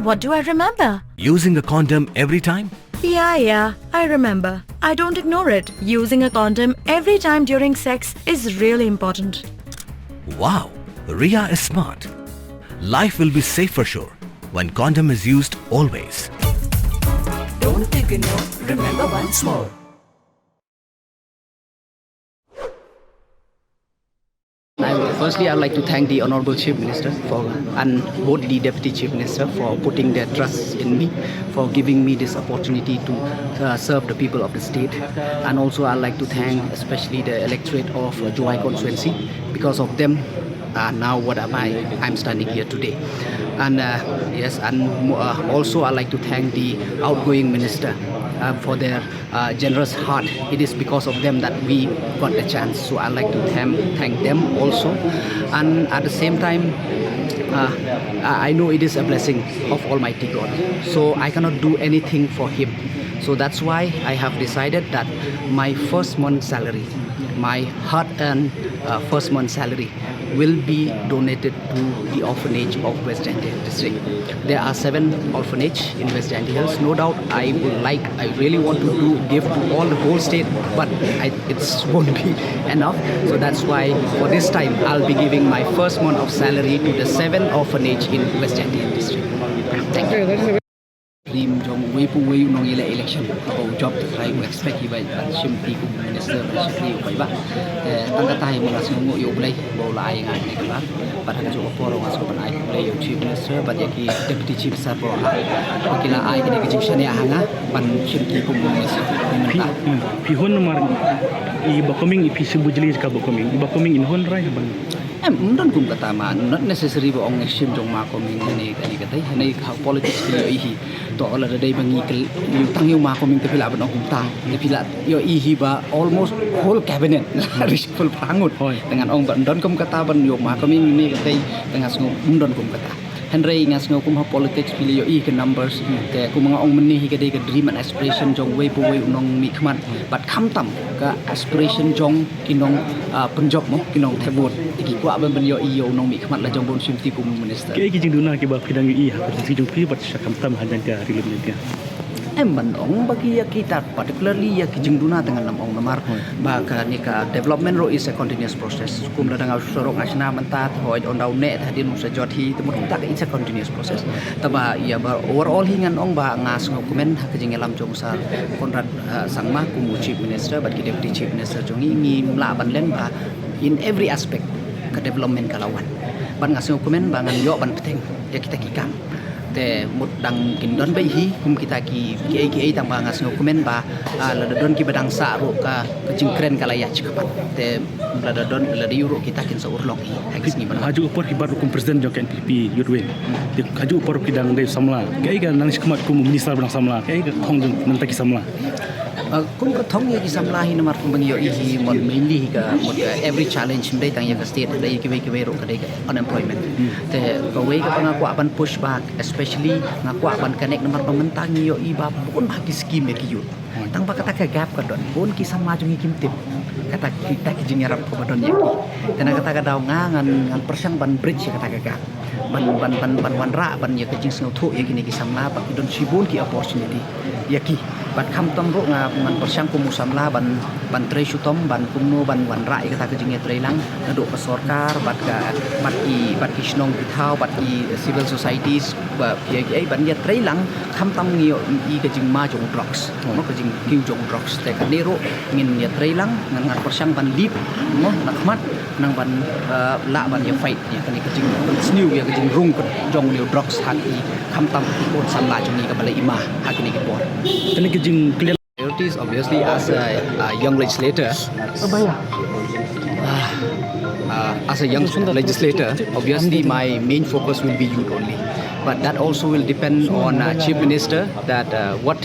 What do I remember? Using a condom every time? Yeah, I remember. I don't ignore it. Using a condom every time during sex is really important. Wow, Ria is smart. Life will be safe for sure when condom is used always. Don't ignore, remember once more. Firstly, I would like to thank the Honorable Chief Minister and both the Deputy Chief Minister for putting their trust in me, for giving me this opportunity to serve the people of the state. And also I'd like to thank especially the electorate of Joy constituency. Because of them, now what am I'm standing here today. And also I'd like to thank the outgoing minister for their generous heart. It is because of them that we got the chance. So I'd like to thank them also. And at the same time, I know it is a blessing of Almighty God. So I cannot do anything for him. So that's why I have decided that my first month's salary, my hard-earned first month's salary, will be donated to the orphanage of West Anthill district. There are 7 orphanages in West Anthill. No doubt I really want to give to all the whole state, but it won't be enough. So that's why for this time I'll be giving my first month of salary to the 7 orphanage in West Anthill district. Thank you. Dream jong way pu way nong election ko job try mo expect iba shim ti ku minister ba shikri ko iba tang ka tai mo la sung mo yo blai bo la ai ngai ni ka ba ta jo ko ro ngas ko ban ai blai yo chief minister ba ya ki deputy chief minister bo ha ki la ai ki ki jing shania hanga ban shim ti ku minister pi hon mar I ba coming if si bujli ka ba coming iba coming in hon rai ban don't kum kata ma not necessary bo ong shim jong ma coming ni ka tai nei politics ki yo hi to ala da dai bangi kel yu tang yu ma coming te pila ban ong tang te pila yo I hi ba almost whole cabinet full prangut dengan ong ban don kum kata ban yo ma coming ni ka tai dengan sung don kum kata Henry ngas ngau kum ha politics pili yo I ke numbers te kum mga ong meni hi ka dai ka dream and aspiration jong way pu way unong mi khmat but kham tam ka aspiration jong kinong punjab mo kinong thebot ki kwa ban ban yo I yo unong mi khmat la jong bon sim ti kum minister ke ki jing duna ki ba phidang I ha si jong pi bat sakam tam hajan ka rilem dia ban ong bagi ya kita particularly ya ki jing duna dengan nam ong namar ba ka ni ka development ro is a continuous process kum la dang sorok asna manta hoi on daw ne ta din sa jot hi temut ta it's a continuous process ta ba ya ba overall hi ngan ong ba ngas ngo komen ka jing elam jong sa konrad sangma kum chief minister ba ki deputy chief minister jong ngi la ban len ba in every aspect ka development kalawan ban ngas ngo komen ba ngan yo ban peteng ya kita kikam te mut dang kin don bai hi kum kita ki tang ba ngas ngo komen ba la don ki badang sa ro ka jing kren kala ya chikapat te la don la di ro kita kin sa urlok hi heks ni ban haju upor ki baru kum president jong NPP yudwe de haju upor ki dang dai samla kai ga nang sikmat kum minister bang samla kai ga thong jong nang ta ki samla kum ka thong ye ki samla hi namar kum bang yo I hi mon mainly ka every challenge dai tang ya ka state dai ki we ro ka dai unemployment te ka we ka pang kwa ban push back especially ngakwa ban connect namar pamantang yo I ba pun ba ki scheme ki yut tang ba kata ka gap ka don pun ki sama jung kim tip kata kita ki jing yarap ko badon yaki tena kata ka daw ngan persang ban bridge kata ka gap ban wan ra ban ya ka jing snow thu yaki ni ki sama ba don sibun ki opportunity yaki ban kham tom ro nga man persang ko musamla ban tre shutom ban kumno ban wan ra kata ka jing ya tre lang na do ka sorkar bat ki snong ki thaw bat ki civil societies ba ki ban ya tre lang kham tam ngio I ka jing ma jong drugs no ka jing kiu jong drugs te ka nero ngin ya tre lang ngan persang ban lip no nakmat nang ban la ban ya fight ya ka ni ka jing snew ya ka jing rung ka jong neo drugs ha ki kham tam bon sam la jong ni ka balai ima ha ki ni ki por tani ki jing clear priorities obviously as a young legislator as a young legislator obviously my main focus will be youth only but that also will depend on chief minister that what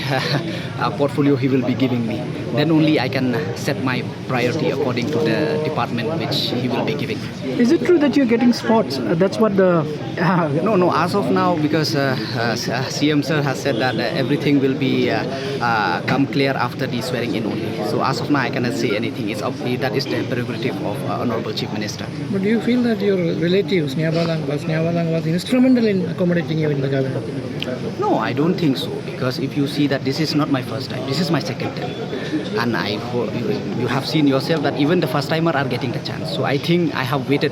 portfolio he will be giving me then only I can set my priority according to the department which he will be giving. Is it true that you're getting spots? That's what the no as of now because CM sir has said that everything will be come clear after the swearing in only so as of now I cannot say anything that is the prerogative of honorable chief minister. But do you feel that your relatives Nyabalang was instrumental in accommodating accepting you in the government? No, I don't think so, because if you see that this is not my first time, this is my second time, and you have seen yourself that even the first timer are getting the chance. So I think I have waited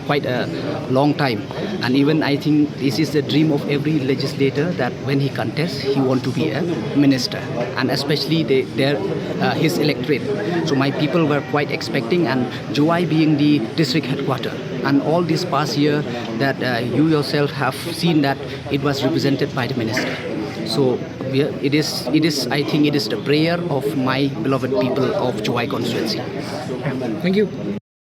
quite a long time, and even I think this is the dream of every legislator, that when he contests, he want to be a minister, and especially his electorate. So my people were quite expecting, and Juwai being the district headquarter, and all this past year that you yourself have seen that it was represented by the minister. So it is. I think it is the prayer of my beloved people of Juwai constituency. Thank you.